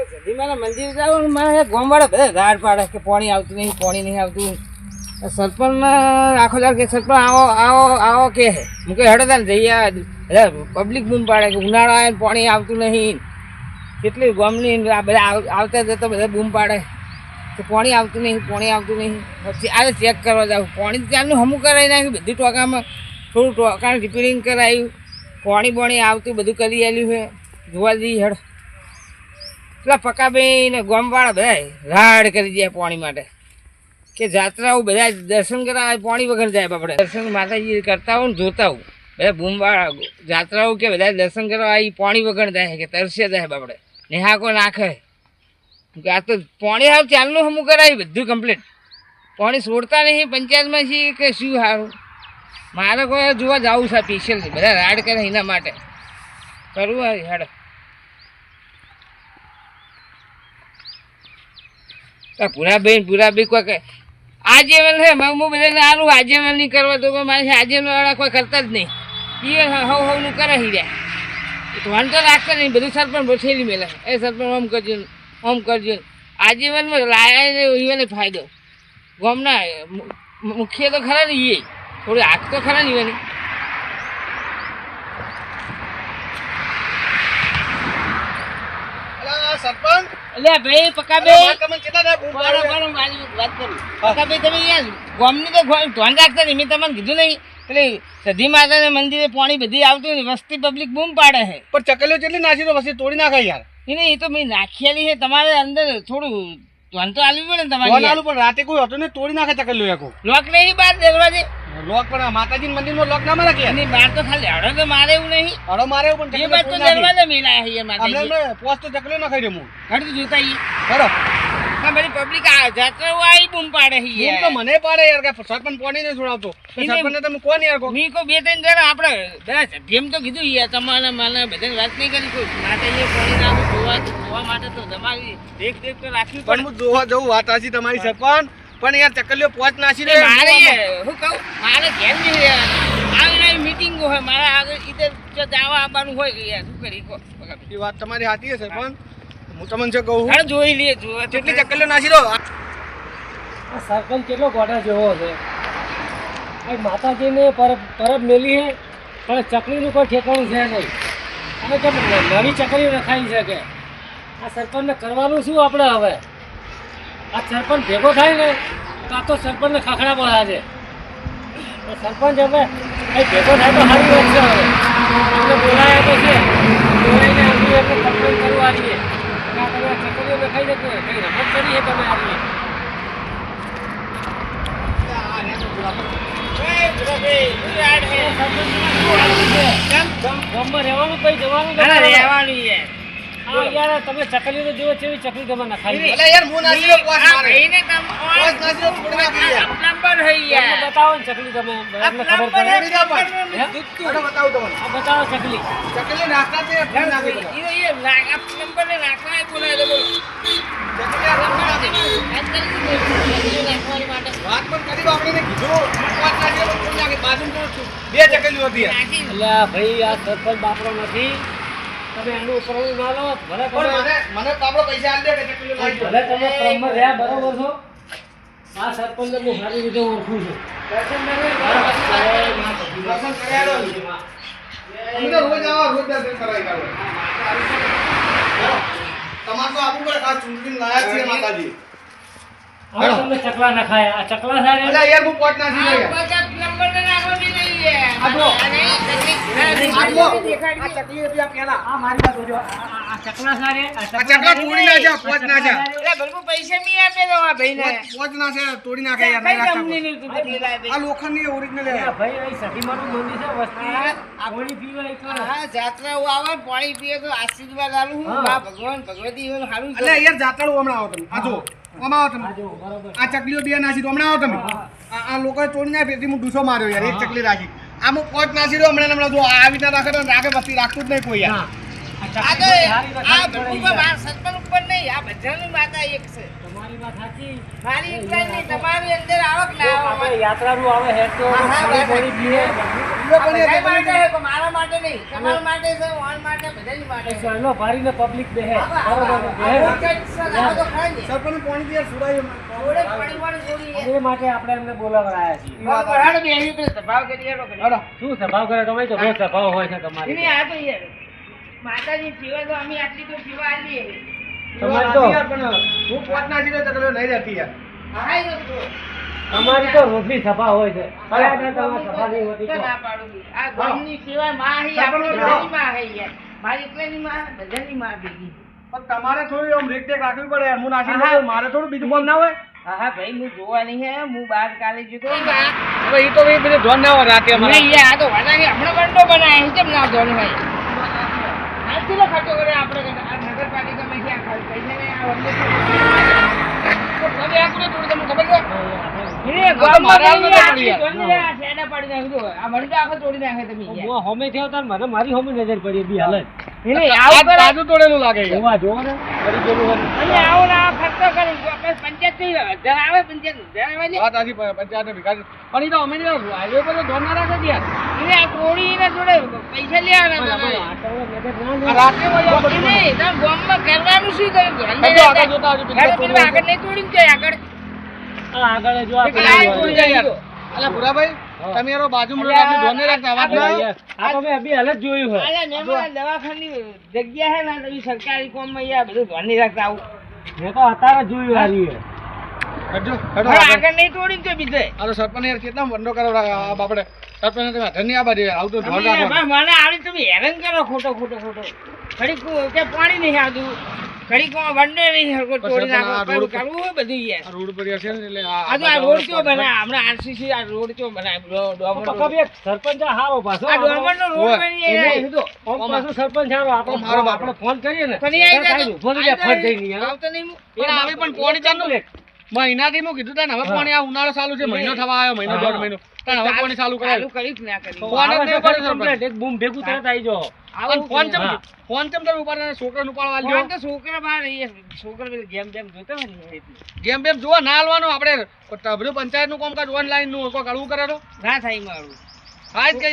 સદીમાના મંદિર જાવ મારે ગામવાળા બધા ઝાડ પાડે કે પાણી આવતું નહીં આવતું. સરપંચ આખો દાડ કે સરપંચ આવો આવો આવો કે હું કે હડતા ને જઈએ પબ્લિક બૂમ પાડે કે ઉનાળો આવે ને પાણી આવતું નહીં. કેટલી ગામની બધા આવતા જતા બધા બૂમ પાડે કે પાણી આવતું નહીં. પછી આજે ચેક કરવા જાવ પાણી ત્યારનું હમું કરાવી નાખ્યું બધું ટોકામાં થોડું ટોકાનું રિપેરિંગ કરાવ્યું પાણી આવતું બધું કરી આલ્યું છે જોવા જઈએ હડ પેલા પકાભાઈ ને ગામવાળા બધા રાડ કરી જાય પાણી માટે કે જાત્રાઓ બધા દર્શન કરવા પાણી વગર જાય આપણે દર્શન માતાજી કરતા હોય ને જોતા હોય બધા બૂમવાળા જાત્રાઓ કે બધા દર્શન કરવા આવી પાણી વગર જાય કે તરસે જાય આપણે નેહાકો નાખે કે આ તો પાણી આવ ચાલનું હમું કરાવ્યું બધું કમ્પ્લીટ પાણી છોડતા નહીં પંચાયતમાં છીએ કે શું સારું મારે કોઈ જોવા જવું છે સ્પેશિયલ બધા રાડ કરે એના માટે કરવું હોય હેડ પૂરાભાઈ કોઈ આજીવન છે હું બધાને આનું આજીવન નહીં કરવા તો મારે આજીવનવાળા કોઈ કરતા જ નહીં એ હવનું કરે રહ્યા ધોન તો રાખતા નહીં બધું સરપંચ બઠેલી મેલે એ સરપંચ ઓમ કરજો આજીવનમાં લાયા એને ફાયદો ગામના મુખ્ય તો ખરા ને એ થોડી આંખ તો ખરા ને એની સરપંચ અલ્યા ભાઈ પકાભાઈ વાત કરું પકાભાઈ તમે ગામની તો ધ્યાન રાખતા નહીં મેં તમને કીધું નહીં પેલી સધી માતાના મંદિરે પાણી બધી આવતું ને વસ્તી પબ્લિક બૂમ પાડે છે પણ ચકલીઓ કેટલી નાખી તો પછી તોડી નાખે યાર એ તો મેં નાખેલી છે તમારે અંદર થોડું ધ્યાન તો આલવું પડે ને તમારે પણ રાતે કોઈ હતું ને તોડી નાખે ચકલીઓ એકો લોક નહીં બહાર દરવાજે લોક પણ માતાજી મંદિરમાં લોક ના મારે કે એની બહાર તો ખાલી હડો તો મારે એવું નહીં હડો મારે એવું પણ એ બાદ તો દરવાજે મેલા છે માતાજી અમને પોસ્ટ તો ચકલીઓ ના ખાઈ દે હું હડતું જોતા ઈ હડો હા બધી પબ્લિક જાત્રાઓ આવી બૂમ પાડે છે બૂમ તો મને પાડે યાર કે સરપંચ પાણી નહીં છોડાવતો સરપંચને તમે કોણ યાર કો મી કો બે ત્રણ જણા આપણે બધા જેમ તો કીધું યાર તમારા મને બધાને વાત નહીં કરી કોઈ માતાજીએ પાણી ના જોવા માટે તો તમારી દેખ તો રાખવી પણ હું જોવા જવું વાત આછી તમારી સરપંચ પણ યાર ચકલીઓ પોચ નાસી દે મારે હું કહું મારે ઘેર આવી મીટિંગ હોય મારા આગળ ઇધર જવા આવવાનું હોય કે યાર શું કરી એ વાત તમારી સાચી છે સરપંચ હું તમને શું કહું હાલ જોઈ લઈએ કેટલી ચકલીઓ નાસી દો સરપંચ કેટલો ગોડા જેવો છે માતાજીને પરબ મેલી છે પણ ચકલીનું કોઈ ઠેકાણું છે નહીં અને કેમ નવી ચકલી રખાઈ શકે આ સરપંચને કરવાનું શું આપણે હવે આ સરપંચ ભેગો થાય ને તો આ તો સરપંચને ખાખડા બોલા છે સરપંચ હવે ભેગો થાય તો સારી વાત છે હવે આપણે બોલાયા તો છે બોલાઈને આવી એટલે કમ્પ્લેન કરવા આવીએ આ તમે ચકલીઓ રખાઈ જતો કંઈ રમત કરી છે તમે આવીએ રહેવાનું કઈ જવાનું યાર તમે ચકલી તો જુઓ છે ચકલી તમે નખાઈ બતાવો ને ચકલી તમે ખબર પડે બતાવો ચકલી ભાઈ આ સરપંચ બાપડો નથી તમે એનું ઉપર ના લો ભલે મને બાપડો પૈસા આલ દે કે ચકલીઓ લાવી ભલે તમે ક્રમમાં રહ્યા બરોબર છો આ સરપંચ હું સારી રીતે ઓળખું છું રોજ દર્શન કરાવી કાઢો તમારે તો આપવું પડે ખાસ ચૂંટણી લાયા છીએ માતાજી હવે તમને ચકલા નખાયા આ ચકલા સારે યાર હું પોટ નાખી નંબર નાખો નહીં ચકલા સારે ચકલા તોડી નાખ્યા પોચ નાખ્યા પૈસા મી આપે તો આ ભાઈને પોચ નાખ્યા તોડી નાખ્યા યાર આ લોખંડની ઓરિજિનલ ભાઈ અહીં સખીમાનું મંદિર છે વસ્તી પાણી પીવા એક હા જાત્રાઓ આવે પાણી પીએ તો આશીર્વાદ આલું હું ભગવાન ભગવતી સારું એટલે યાર જાતરાઓ હમણાં આવો તમે આ જો આમાં આવો તમે આ ચકલીઓ બે નાસી તો હમણાં આવો તમે આ લોકોએ તોડી નાખી તેથી હું ડૂસો માર્યો યાર એક ચકલી રાખી આમ પોચ નાસી દો હમણાં જો આવી રીતે રાખે તો રાખે પછી રાખતું જ નહીં કોઈ યાર આ તો આ ભગવાન સરપંચ ઉપર નહીં આ બધાની માતા એક છે તમારી વાત સાચી. મારી એકલા જ નહીં, તમારી અંદર આવક ના આવો. આપણે યાત્રાનું આવે હેડ તો હા, હા, પાણી પાણી પીએ. બીજો આ પણ બધા એક માટે છે, પણ મારા માટે નહીં. તમારા માટે છે, વાન માટે, બધાની માટે છે. શહેરનો ભારીને પબ્લિક બેહે. આવા, બરોબર આવા, બેહે. આવા કંઈક છે, આવો તો ખરા ને. સરપંચ પાણી પીએ સુરાયું જોડે પાણી પાણી છોડી એ માટે આપણે એમને બોલાવડાયા છીએ. બરાબર, હાલો બેસી પેલો સ્વભાવ કરી હેડો કરી. હડો શું સ્વભાવ કરે તમે તો બહુ સ્વભાવ હોય છે નહીં, તમારી. આ તો યાર માતાજી સિવાય તો અમે આટલી તો સિવા આલીએ. તમારી તો પણ હું પોત ના સીધો ચકલીઓ નહીં રહેતી યાર હા, એ તો તમારી તો રોજની સભા હોય છે. ખરેખર તમારી સભા નહીં હોતી તો. ના પાડું છું. આ ગામની સિવાય માં હી, આપણી બધાની માં હી યાર. મારી એકલાની માં, બધાની માં ભેગી. પણ તમારે થોડી આમ રેખદેખ રાખવી પડે યાર. હું નાસી હા. દઉં, મારે થોડું બીજું કામ ના હોય હા હા ભાઈ, હું જોવાની હે, હું બહાર કાલે જતો હવે એ તો ભાઈ બધે ધ્યાન ના હોય રાતે અમારે. નહીં યાર, આ તો વાળા હમણાં બંડો બનાવે કેમ ના ધોન હોય. આ કેટલો ખર્ચો કરે આપણે આ નગરપાલિકામાં ક્યાં ખર્ચ પૈસા ને આ વંદે તો તમે આ કોને થોડું તમને ખબર છે એ ગામમાં મારા હાલમાં તો પડી યાર. ધોની આ શેડા પાડી નાખી દો. આ મને તો આખો તોડી નાખે તમે યાર. હું હોમે થયો તાર મને મારી હોમે નજર પડી બી હાલ જ. એને આ આવું કરે તાજું તોડેલું લાગે યાર. જોવા જોવો ને કરી દેલું હોય. અને આવો ને આ ખર્ચો કરે આપણે પંચાયત થી હજાર આવે, પંચાયત હજાર આવે ને વાત આજી પંચાયતને ભેગા છે. પણ એ તો અમે હાઈવે પર તો ધ્યાન ના રાખે છે યાર. એને આ તોડી એને જોડે પૈસા લેવાના પણ તમારે. આ તો નજર ના આ લે. રાતે હોય આ બધું. નહીં, તમે ગામમાં કરવાનું શું કર્યું? હજુ આગળ જોતા આવજો, પેલી હેડો પેલું આગળ નહીં તોડીને જાય આગળ. આ આગળ જો આ આ પેલું તોડી હોય. જાય યાર. અલા ભૂરાભાઈ, તમે યાર બાજુમાં રહો, આપણે ધ્યાન નહીં રાખતા. વાત ના યાર, આ તો મેં બી હાલ જ જોયું હોય. અલ્યા મેમણા દવાખાની જગ્યા હે ને તો સરકારી કામમાં યાર બધું ધ્યાન નહીં રાખતા આવું. મેં તો અત્યારે જ જોયું હારી એ. હટજો, હટો હવે આગળ. આગળ નહીં તોડીને તો બીજે. આ તો સરપંચ યાર કેટલા વંડો કરો આ બાપડે. સરપંચ તમે હાથે નહીં આ બાજુ યાર. આવું તો ધ્યાન તમે રાખવાનું. મને આવી તમે હેરાન કરો ખોટો ઘડીક કે પાણી નહીં આવતું, ઘડીક વંડો નહીં હરકો તોડી સરપંચ આ નાખો, રોડ પેલું કરવું હોય બધું યાર. આ રોડ પર યાર છે ને એટલે આ તો આ રોડ કયો બનાવે હમણાં આરસીસી આ રોડ કયો બનાવે તો કભી એક સરપંચ આ હારો પાછો. આ ડોમરનો રોડ હોય. બની જાય તો આમ પાછો સરપંચ હારો. આમ હારો બાપડો. આપણે ફોન કરીએ ને પણ એ આવી ત્યારે જાય ઉભો થઈ જાય ફટ દઈને યાર. આવતો નહીં હું. પણ આવી પણ પોણી ચાલુ લે. મહિનાથી હું કીધું તને હવે પોણી આ ઉનાળો ચાલુ છે, મહિનો થવા આવ્યો, મહિનો દોઢ મહિનો તને હવે પોણી ચાલુ કરાય. ચાલુ કર્યું કે ના કર્યું? તો ફોન જ આવે નહીં છે કરે ફરી સરપંચ. complete. એક બૂમ ભેગું તરત આવી જાઓ. અને ફોન ચમ હા. ફોન ચમ તમે ઉપાડે છોકરાને ઉપાડવા ફોન આલ્યો. તો છોકરા બહાર એ છોકરા પેલી ગેમ બેમ જોતા હોય ને એટલે. ગેમ બેમ જોવા ના હાલવાનું આપણે બધું પંચાયતનું કામકાજ ઓનલાઈન નું કોઈ કરવું કરે તો ના થાય મારું. હા જ કે